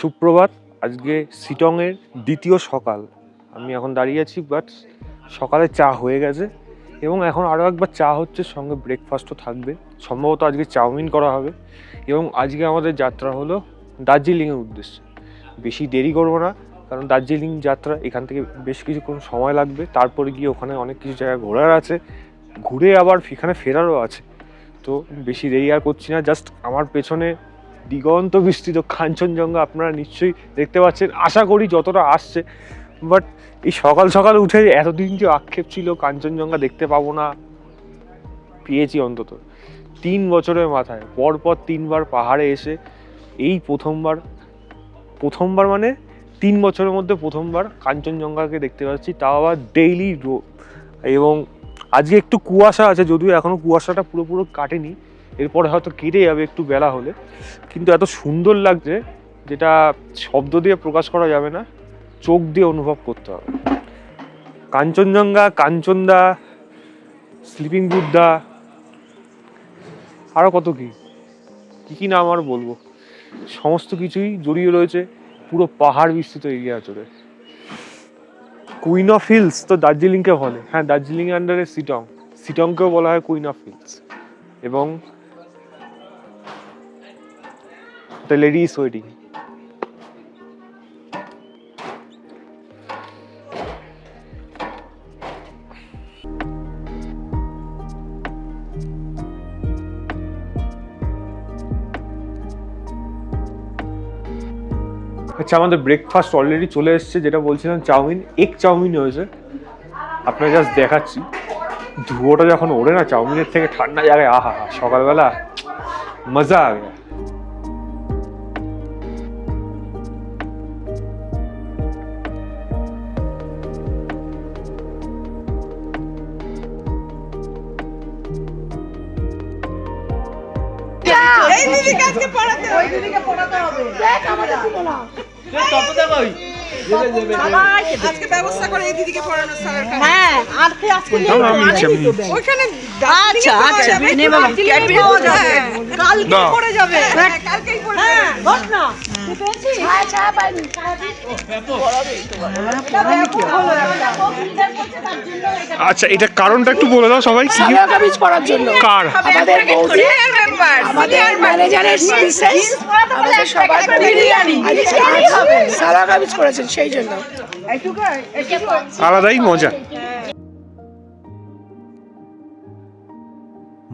সুপ্রভাত। আজকে শিটংয়ের দ্বিতীয় সকাল। আমি এখন দাঁড়িয়ে আছি, বাট সকালে চা হয়ে গেছে এবং এখন আরও একবার চা হচ্ছে, সঙ্গে ব্রেকফাস্টও থাকবে। সম্ভবত আজকে চাউমিন করা হবে এবং আজকে আমাদের যাত্রা হলো দার্জিলিংয়ের উদ্দেশ্যে। বেশি দেরি করবো না, কারণ দার্জিলিং যাত্রা এখান থেকে বেশ কিছুক্ষণ সময় লাগবে। তারপরে গিয়ে ওখানে অনেক কিছু জায়গা ঘোরার আছে, ঘুরে আবার এখানে ফেরারও আছে। তো বেশি দেরি আর করছি না। জাস্ট আমার পেছনে দিগন্ত বিস্তৃত কাঞ্চনজঙ্ঘা আপনারা নিশ্চয়ই দেখতে পাচ্ছেন, আশা করি যতটা আসছে। বাট এই সকাল সকাল উঠে এতদিন যে আক্ষেপ ছিল কাঞ্চনজঙ্ঘা দেখতে পাবো না, পেয়েছি অন্তত 3 বছরের মাথায় পরপর 3বার পাহাড়ে এসে এই প্রথমবার মানে 3 বছরের মধ্যে প্রথমবার কাঞ্চনজঙ্ঘাকে দেখতে পাচ্ছি, তাও আবার ডেইলি এবং আজকে একটু কুয়াশা আছে, যদিও এখনো কুয়াশাটা পুরোপুরো কাটেনি, এরপরে হয়তো কেটে যাবে একটু বেলা হলে। কিন্তু এত সুন্দর লাগছে যেটা শব্দ দিয়ে প্রকাশ করা যাবে না, চোখ দিয়ে অনুভব করতে হবে। কাঞ্চনজঙ্ঘা, কাঞ্চনদা, স্লিপিং বুদ্ধা, আরও কত কি নাম আর বলবো, সমস্ত কিছুই জড়িয়ে রয়েছে পুরো পাহাড় বিস্তৃত এরিয়া জুড়ে। কুইন অফ হিলস তো দার্জিলিংকে বলে, হ্যাঁ দার্জিলিং আন্ডারে শিটংকেও বলা হয় কুইন অফ হিলস। এবং দ্য লেডি ইজ ওয়েটিং। আচ্ছা, আমাদের ব্রেকফাস্ট অলরেডি চলে এসছে, যেটা বলছিলাম চাউমিন, এগ চাউমিন হয়েছে। আপনাকে জাস্ট দেখাচ্ছি, ধুয়োটা যখন ওড়ে না চাউমিনের থেকে ঠান্ডা জায়গায়, আহা সকালবেলা মজা আ গয়া। এই দিদিকে আজকে পড়াতে হবে, ওই দিদিকে পড়াতে হবে। দেখ আমাদের কি বলা তপদা কই আজকে ব্যবস্থা করে এই দিদিকে পড়ানোর স্যারের কাছে। হ্যাঁ আজকে নেই ওখানে আচ্ছা আচ্ছা নে বাবা ক্যাডবেরি পাওয়া যাবে কালকে পড়ে যাবে কালকেই পড়বে। হ্যাঁ বস না তুই পেয়েছিস হ্যাঁ চা পাইনি আচ্ছা, এটা কারণটা একটু বলে দাও সবাই। কি কামিজ পরার জন্য কার আমাদের বৌদি সিনিয়র মেম্বার, আমাদের ম্যানেজারের মিসেস আমাদের সবার বিরিয়ানি সারা কামিজ করেছেন সেই জন্য আলাদাই মজা।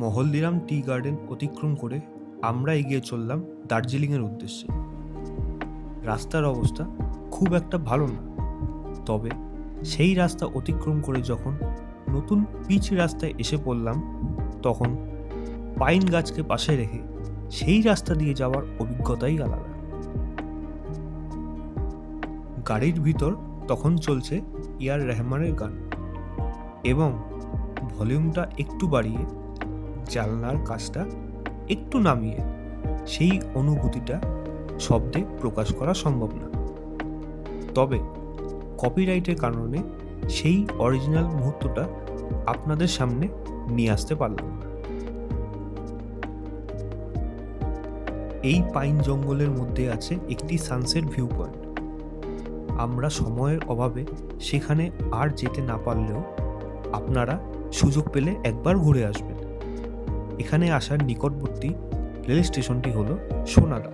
মহলদিরাম টি গার্ডেন অতিক্রম করে আমরা এগিয়ে চললাম দার্জিলিংয়ের উদ্দেশ্যে। রাস্তার অবস্থা খুব একটা ভালো না, তবে সেই রাস্তা অতিক্রম করে যখন নতুন পিচ রাস্তায় এসে পড়লাম, তখন পাইন গাছকে পাশে রেখে সেই রাস্তা দিয়ে যাওয়ার অভিজ্ঞতাই আলাদা। গাড়ির ভিতর তখন চলছে ইয়ার রহমানের গান এবং ভলিউমটা একটু বাড়িয়ে জানলার কাজটা একটু নামিয়ে সেই অনুভূতিটা শব্দে প্রকাশ করা সম্ভব না। তবে কপিরাইটের কারণে সেই অরিজিনাল মুহূর্তটা আপনাদের সামনে নিয়ে আসতে পারলাম না। এই পাইন জঙ্গলের মধ্যে আছে একটি সানসেট ভিউ পয়েন্ট। আমরা সময়ের অভাবে সেখানে আর যেতে না পারলেও আপনারা সুযোগ পেলে একবার ঘুরে আসবেন। এখানে আসার নিকটবর্তী রেল স্টেশনটি হলো সোনাদা।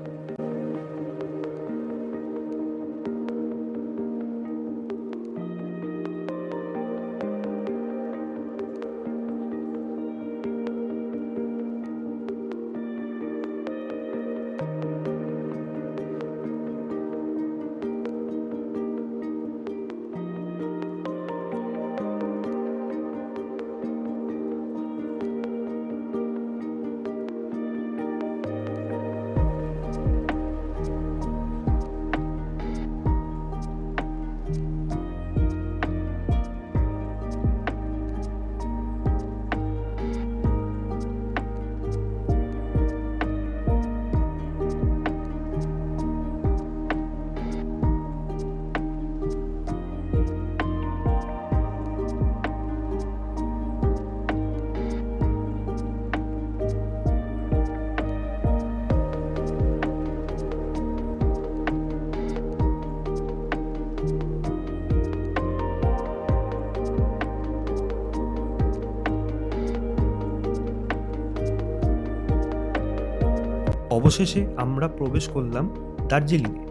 অবশেষে আমরা প্রবেশ করলাম দার্জিলিংয়ে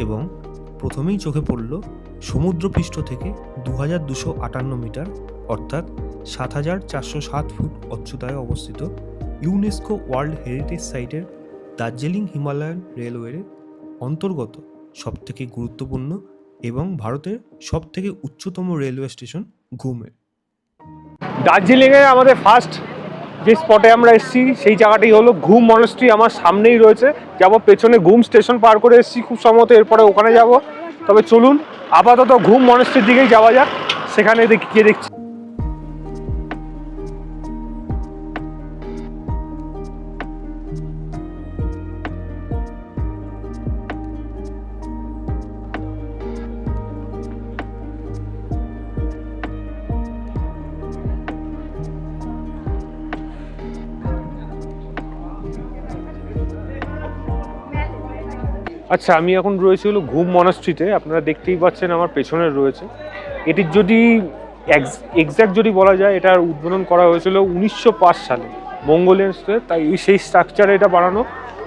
এবং প্রথমেই চোখে পড়ল সমুদ্রপৃষ্ঠ থেকে 2258 মিটার অর্থাৎ 7407 ফুট উচ্চতায় অবস্থিত ইউনেস্কো ওয়ার্ল্ড হেরিটেজ সাইটের দার্জিলিং হিমালয়ান রেলওয়ের অন্তর্গত সবথেকে গুরুত্বপূর্ণ এবং ভারতের সবথেকে উচ্চতম রেলওয়ে স্টেশন ঘুমে। দার্জিলিংয়ে আমাদের ফার্স্ট যে স্পটে আমরা এসেছি সেই জায়গাটাই হলো ঘুম মনাস্ট্রি। আমার সামনেই রয়েছে, যাব পেছনে ঘুম স্টেশন পার করে এসেছি খুব সম্ভবত, এরপরে ওখানে যাব। তবে চলুন আপাতত ঘুম মনাস্ট্রির দিকেই যাওয়া যাক, সেখানে গিয়ে দেখছি। আচ্ছা, আমি এখন রয়েছি হলো ঘুম মনাস্ট্রিতে। আপনারা দেখতেই পাচ্ছেন আমার পেছনে রয়েছে। এটির যদি এক্স্যাক্ট যদি বলা যায়, এটার উদ্বোধন করা হয়েছিল 1905 সালে মঙ্গোলিয়ান স্টেট, তাই সেই স্ট্রাকচারে এটা বানানো।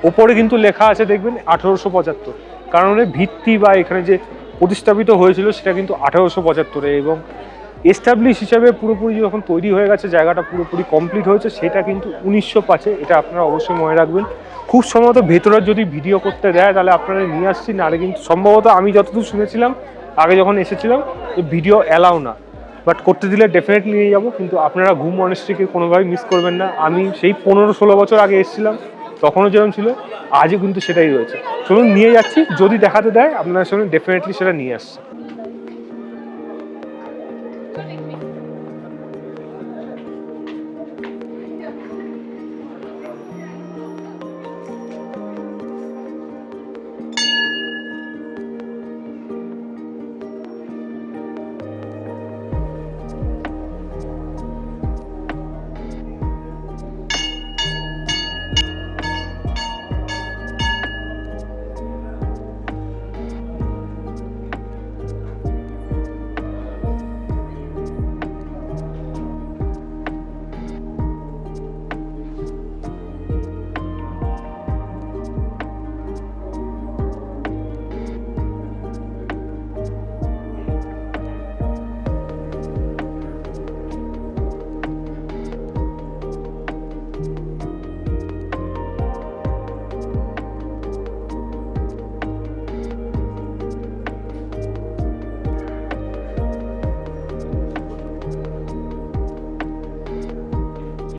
ওপরে কিন্তু লেখা আছে দেখবেন 1875, কারণ ভিত্তি বা এখানে যে প্রতিস্থাপিত হয়েছিল সেটা কিন্তু 1875-এ, এবং এস্টাবলিশ হিসাবে পুরোপুরি যখন তৈরি হয়ে গেছে, জায়গাটা পুরোপুরি কমপ্লিট হয়েছে, সেটা কিন্তু 1905-এ। এটা আপনারা অবশ্যই মনে রাখবেন। খুব সম্ভবত ভেতরে যদি ভিডিও করতে দেয় তাহলে আপনারা নিয়ে আসছি, নাহলে কিন্তু সম্ভবত আমি যতদূর শুনেছিলাম আগে যখন এসেছিলাম ভিডিও অ্যালাউ না, বাট করতে দিলে ডেফিনেটলি নিয়ে যাবো। কিন্তু আপনারা ঘুম মনাস্ট্রিকে কোনোভাবেই মিস করবেন না। আমি সেই 15-16 বছর আগে এসেছিলাম, তখনও যেরকম ছিল আজও কিন্তু সেটাই রয়েছে। চলুন নিয়ে যাচ্ছি, যদি দেখাতে দেয় আপনার সঙ্গে ডেফিনেটলি সেটা নিয়ে আসছে।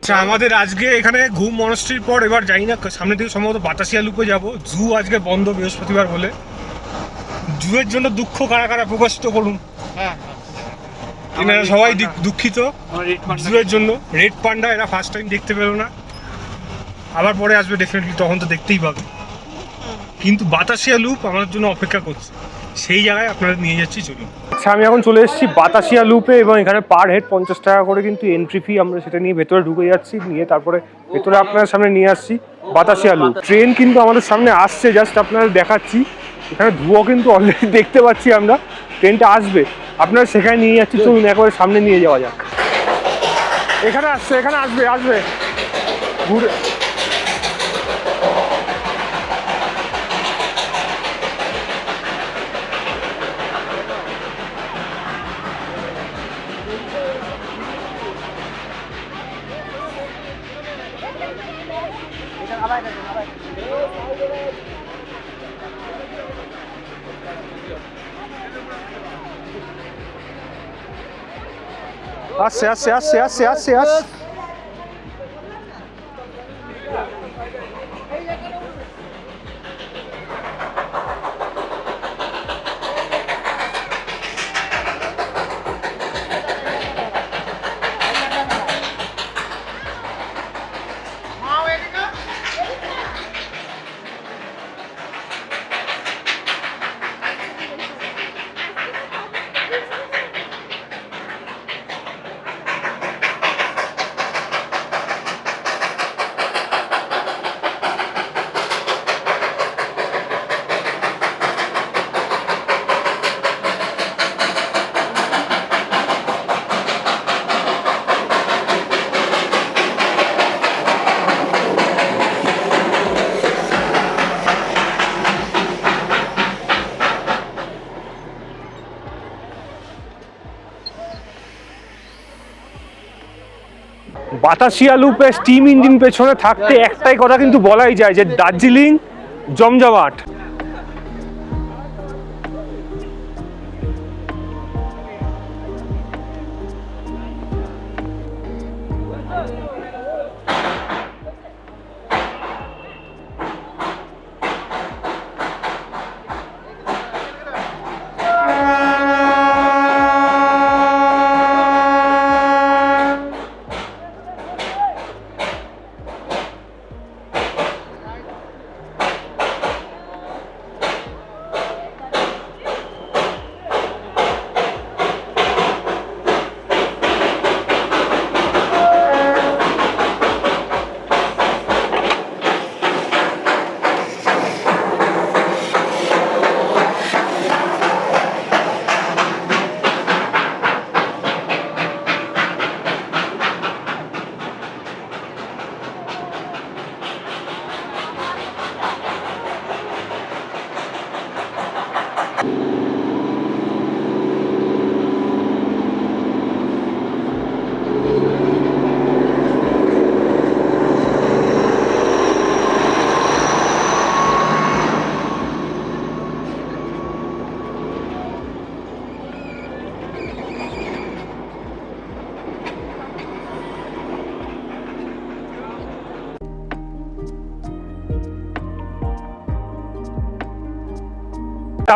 আচ্ছা, আমাদের আজকে এখানে ঘুম মনাস্ট্রির পর এবার যাই না, সামনে থেকে সম্ভবত বাতাসিয়া লুপে যাব। জু আজকে বন্ধ বৃহস্পতিবার বলে। জুয়ের জন্য দুঃখ কারা কারা প্রকাশিত করুন। এনারা সবাই দুঃখিত জুয়ের জন্য। রেড পান্ডা এরা ফার্স্ট টাইম দেখতে পেলো না, আবার পরে আসবে ডেফিনেটলি, তখন তো দেখতেই পাবে। কিন্তু বাতাসিয়া লুপ আমাদের জন্য অপেক্ষা করছে, সেই জায়গায় আপনারা নিয়ে যাচ্ছি, চলুন। আচ্ছা, আমি এখন চলে এসেছি বাতাসিয়া লুপে, এবং এখানে পার হেড 50 টাকা করে কিন্তু এন্ট্রি ফি। আমরা সেটা নিয়ে ভেতরে ঢুকে যাচ্ছি, নিয়ে তারপরে ভেতরে আপনার সামনে নিয়ে আসছি বাতাসিয়া লুপ। ট্রেন কিন্তু আমাদের সামনে আসছে, জাস্ট আপনারা দেখাচ্ছি। এখানে ধোঁয়া কিন্তু অলরেডি দেখতে পাচ্ছি আমরা, ট্রেনটা আসবে, আপনারা সেখানে নিয়ে যাচ্ছি। চলুন একেবারে সামনে নিয়ে যাওয়া যাক। এখানে আসছে, এখানে আসবে ঘুরে। আসছে আসছে আসছে আসছে আসছে আসছে। বাতাসিয়া লুপে স্টিম ইঞ্জিন পেছনে থাকতে একটাই কথা কিন্তু বলাই যায় যে দার্জিলিং জমজমাট।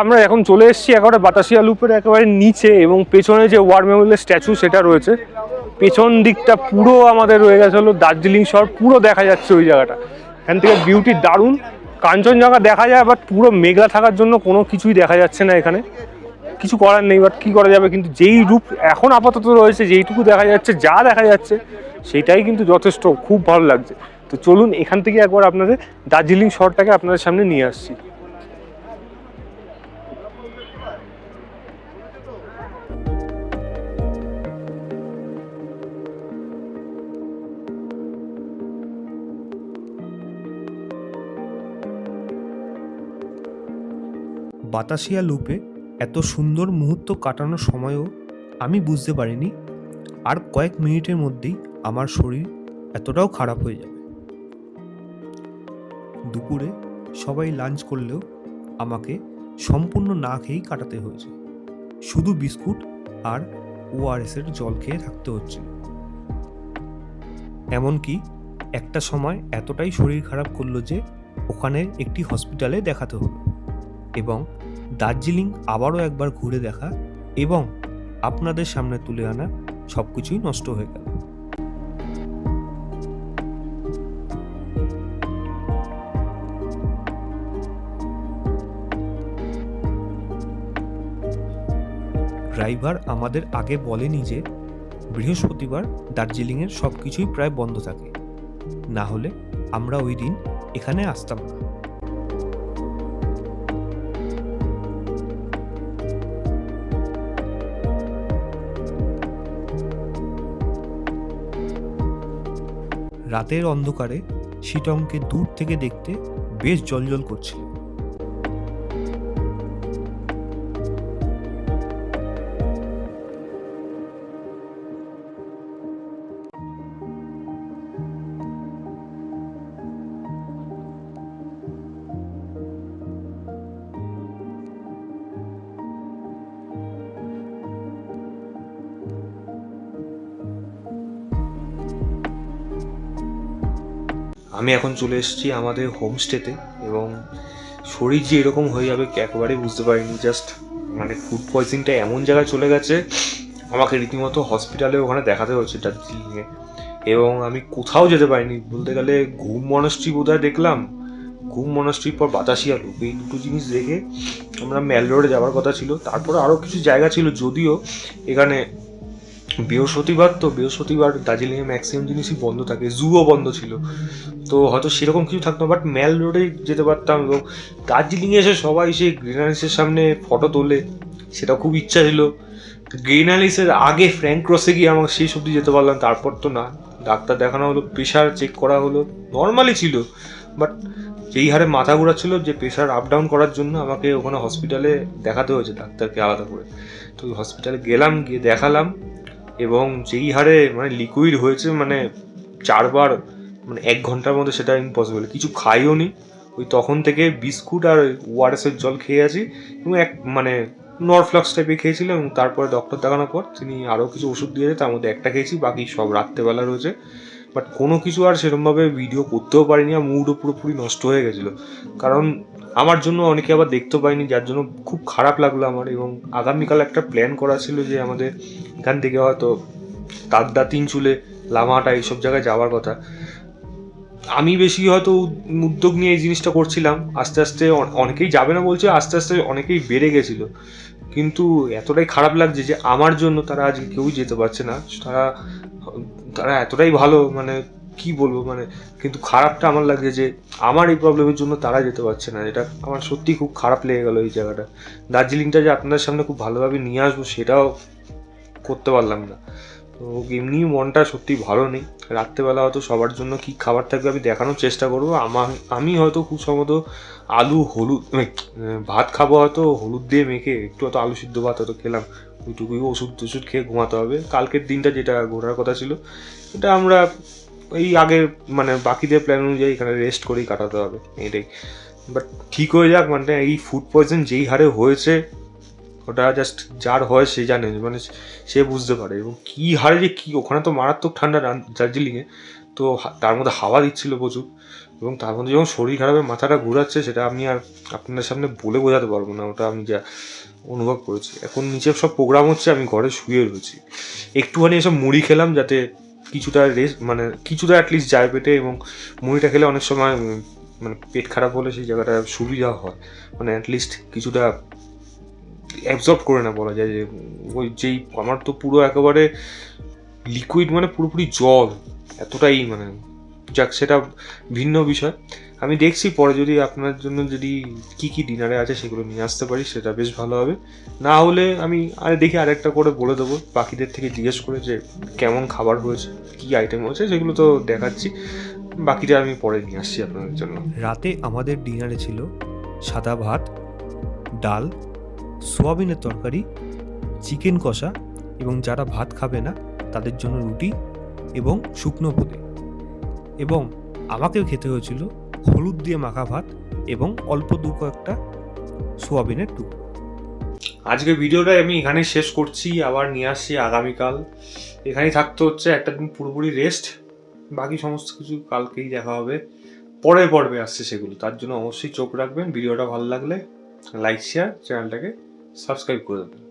আমরা এখন চলে এসেছি একেবারে বাতাসিয়া লুপের একেবারে নিচে, এবং পেছনে যে ওয়ার মেমোরিয়াল স্ট্যাচু সেটা রয়েছে। পেছন দিকটা পুরো আমাদের রয়ে গেছে হলো দার্জিলিং শহর, পুরো দেখা যাচ্ছে ওই জায়গাটা। এখান থেকে বিউটি দারুণ, কাঞ্চনজঙ্ঘা দেখা যায়, বাট পুরো মেঘলা থাকার জন্য কোনো কিছুই দেখা যাচ্ছে না এখানে। কিছু করার নেই, বাট কী করা যাবে। কিন্তু যেই রূপ এখন আপাতত রয়েছে, যেইটুকু দেখা যাচ্ছে, যা দেখা যাচ্ছে সেটাই কিন্তু যথেষ্ট, খুব ভালো লাগছে। তো চলুন এখান থেকে একবার আপনাদের দার্জিলিং শহরটাকে আপনাদের সামনে নিয়ে আসছি। বাতাসিয়া লুপে এত সুন্দর মুহূর্ত কাটানোর সময়ও আমি বুঝতে পারিনি আর কয়েক মিনিটের মধ্যেই আমার শরীর এতটাও খারাপ হয়ে যাবে। দুপুরে সবাই লাঞ্চ করলেও আমাকে সম্পূর্ণ না খেয়েই কাটাতে হয়েছে। শুধু বিস্কুট আর ওআরএসের জল খেয়ে থাকতে হচ্ছিল। এমনকি একটা সময় এতটাই শরীর খারাপ করলো যে ওখানে একটি হসপিটালে দেখাতে হলো, এবং দার্জিলিং আবারও একবার ঘুরে দেখা এবং আপনাদের সামনে তুলে আনা সব কিছুই নষ্ট হয়ে গেল। ড্রাইভার আমাদের আগে বলেনি যে বৃহস্পতিবার দার্জিলিংয়ের সব কিছুই প্রায় বন্ধ থাকে, না হলে আমরা ওই দিন এখানে আসতাম না। রাতের অন্ধকারে শিটংকে দূর থেকে দেখতে বেশ জ্বলজ্বল করছিল। আমি এখন চলে এসেছি আমাদের হোমস্টেতে, এবং শরীর যে এরকম হয়ে যাবে একেবারেই বুঝতে পারিনি। জাস্ট মানে ফুড পয়জনিংটা এমন জায়গায় চলে গেছে, আমাকে রীতিমতো হসপিটালে ওখানে দেখাতে হয়েছে দার্জিলিংয়ে, এবং আমি কোথাও যেতে পারিনি। বলতে গেলে ঘুম মনাস্ট্রি বোধহয় দেখলাম, ঘুম মনাস্ট্রির পর বাতাসিয়া লুপ, এই দুটো জিনিস দেখে আমরা ম্যাল রোডে যাওয়ার কথা ছিল। তারপরে আরও কিছু জায়গা ছিল, যদিও এখানে বৃহস্পতিবার দার্জিলিংয়ে ম্যাক্সিমাম জিনিসই বন্ধ থাকে, জুও বন্ধ ছিল, তো হয়তো সেরকম কিছু থাকতো না, বাট ম্যাল রোডে যেতে পারতাম। এবং দার্জিলিংয়ে এসে সবাই সেই গ্রিনারিসের সামনে ফটো তোলে, সেটা খুব ইচ্ছা ছিল। গ্রিনারিসের আগে ফ্র্যাঙ্ক ক্রসে গিয়ে আমাকে সেই সবজি যেতে পারলাম, তারপর তো না। ডাক্তার দেখানো হলো, প্রেশার চেক করা হলো, নর্মালি ছিল, বাট যেই হারে মাথা ঘোরাচ্ছিল যে প্রেশার আপ ডাউন করার জন্য আমাকে ওখানে হসপিটালে দেখাতে হয়েছে ডাক্তারকে আলাদা করে। তো হসপিটালে গেলাম, গিয়ে দেখালাম, এবং যেই হারে মানে লিকুইড হয়েছে, মানে 4বার মানে 1 ঘন্টার মধ্যে, সেটা ইম্পসিবল। কিছু খাইও নি, ওই তখন থেকে বিস্কুট আর ওআরএসের জল খেয়ে আছি, এবং মানে নরফ্লক্স টাইপের খেয়েছিলাম। এবং তারপরে ডক্টর দেখানোর পর তিনি আরও কিছু ওষুধ দিয়েছে, তার মধ্যে একটা খেয়েছি, বাকি সব রাত্রেবেলা রয়েছে। বাট কোনো কিছু আর সেরকমভাবে ভিডিও করতেও পারিনি, আর মুডও পুরোপুরি নষ্ট হয়ে গেছিলো, কারণ আমার জন্য অনেকে আবার দেখতেও পাইনি, যার জন্য খুব খারাপ লাগলো আমার। এবং আগামীকাল একটা প্ল্যান করা ছিল যে আমাদের এখান থেকে হয়তো তাকদা, তিনচুলে, লামাহাটা এইসব জায়গায় যাওয়ার কথা। আমি বেশি হয়তো উদ্যোগ নিয়ে এই জিনিসটা করছিলাম, আস্তে আস্তে অনেকেই যাবে না বলছে, আস্তে আস্তে অনেকেই বেড়ে গেছিলো। কিন্তু এতটাই খারাপ লাগছে যে আমার জন্য তারা আজকে কেউই যেতে পারছে না। তারা এতটাই ভালো, মানে কি বলবো, মানে কিন্তু খারাপটা আমার লাগছে যে আমার এই প্রবলেমের জন্য তারা যেতে পারছে না। এটা আমার সত্যি খুব খারাপ লেগে গেল। এই জায়গাটা, দার্জিলিংটা যে আপনাদের সামনে খুব ভালোভাবে নিয়ে আসবো, সেটাও করতে পারলাম না। তো এমনি মনটা সত্যি ভালো নেই। রাত্রেবেলা হয়তো সবার জন্য কি খাবার থাকবে আমি দেখানোর চেষ্টা করবো। আমি হয়তো খুব সম্ভবত আলু হলুদ ভাত খাবো, হয়তো হলুদ দিয়ে মেখে, একটু হয়তো আলু সিদ্ধ ভাত হয়তো খেলাম, ওইটুকুই। ওষুধ খেয়ে ঘুমাতে হবে। কালকের দিনটা যেটা ঘোরার কথা ছিল, এটা আমরা এই আগের মানে বাকিদের প্ল্যান অনুযায়ী এখানে রেস্ট করেই কাটাতে হবে, এটাই। বাট ঠিক হয়ে যাক, মানে এই ফুড পয়জন যেই হারে হয়েছে, ওটা জাস্ট যার হয় সে জানে, মানে সে বুঝতে পারে। এবং কী হারে যে কী, ওখানে তো মারাত্মক ঠান্ডা দার্জিলিংয়ে, তো তার মধ্যে হাওয়া দিচ্ছিল প্রচুর, এবং তার মধ্যে যখন শরীর খারাপে মাথাটা ঘুরাচ্ছে, সেটা আমি আর আপনাদের সামনে বলে বোঝাতে পারবো না। ওটা আমি যা অনুভব করেছি। এখন নিচে সব প্রোগ্রাম হচ্ছে, আমি ঘরে শুয়ে রয়েছি, একটুখানি এসব মুড়ি খেলাম যাতে কিছুটা রেস্ট, মানে কিছুটা অ্যাটলিস্ট যায় পেটে। এবং মুড়িটা খেলে অনেক সময় মানে পেট খারাপ হলে সেই জায়গাটা সুবিধা হয়, মানে অ্যাটলিস্ট কিছুটা অ্যাবজর্ব করে না বলা যায়। যে ওই যেই আমার তো পুরো একেবারে লিকুইড, মানে পুরোপুরি জল, এতটাই মানে যাক, সেটা ভিন্ন বিষয়। আমি দেখছি পরে যদি আপনার জন্য যদি কি কি ডিনারে আছে সেগুলো নিয়ে আসতে পারি, সেটা বেশ ভালো হবে। না হলে আমি দেখি আরেকটা করে বলে দেবো, বাকিদের থেকে জিজ্ঞেস করে যে কেমন খাবার হয়েছে, কী আইটেম হয়েছে, সেগুলো তো দেখাচ্ছি। বাকিটা আমি পরে নিয়ে আসছি আপনাদের জন্য। রাতে আমাদের ডিনারে ছিল সাদা ভাত, ডাল, সোয়াবিনের তরকারি, চিকেন কষা, এবং যারা ভাত খাবে না তাদের জন্য রুটি এবং শুকনো বোঁদে। এবং আমাকেও খেতে হয়েছিল হলুদ দিয়ে মাখা ভাত এবং অল্প একটা সোয়াবিনের টুকরো। আজকে ভিডিওটা আমি এখানে শেষ করছি, আবার নিয়ে আসছি আগামীকাল। এখানেই থাকতে হচ্ছে, একটা দিন পুরোপুরি রেস্ট, বাকি সমস্ত কিছু কালকেই দেখা হবে। পরের পর্বে আসছে সেগুলো, তার জন্য অবশ্যই চোখ রাখবেন। ভিডিওটা ভালো লাগলে লাইক, শেয়ার, চ্যানেলটাকে সাবস্ক্রাইব করে দেবেন।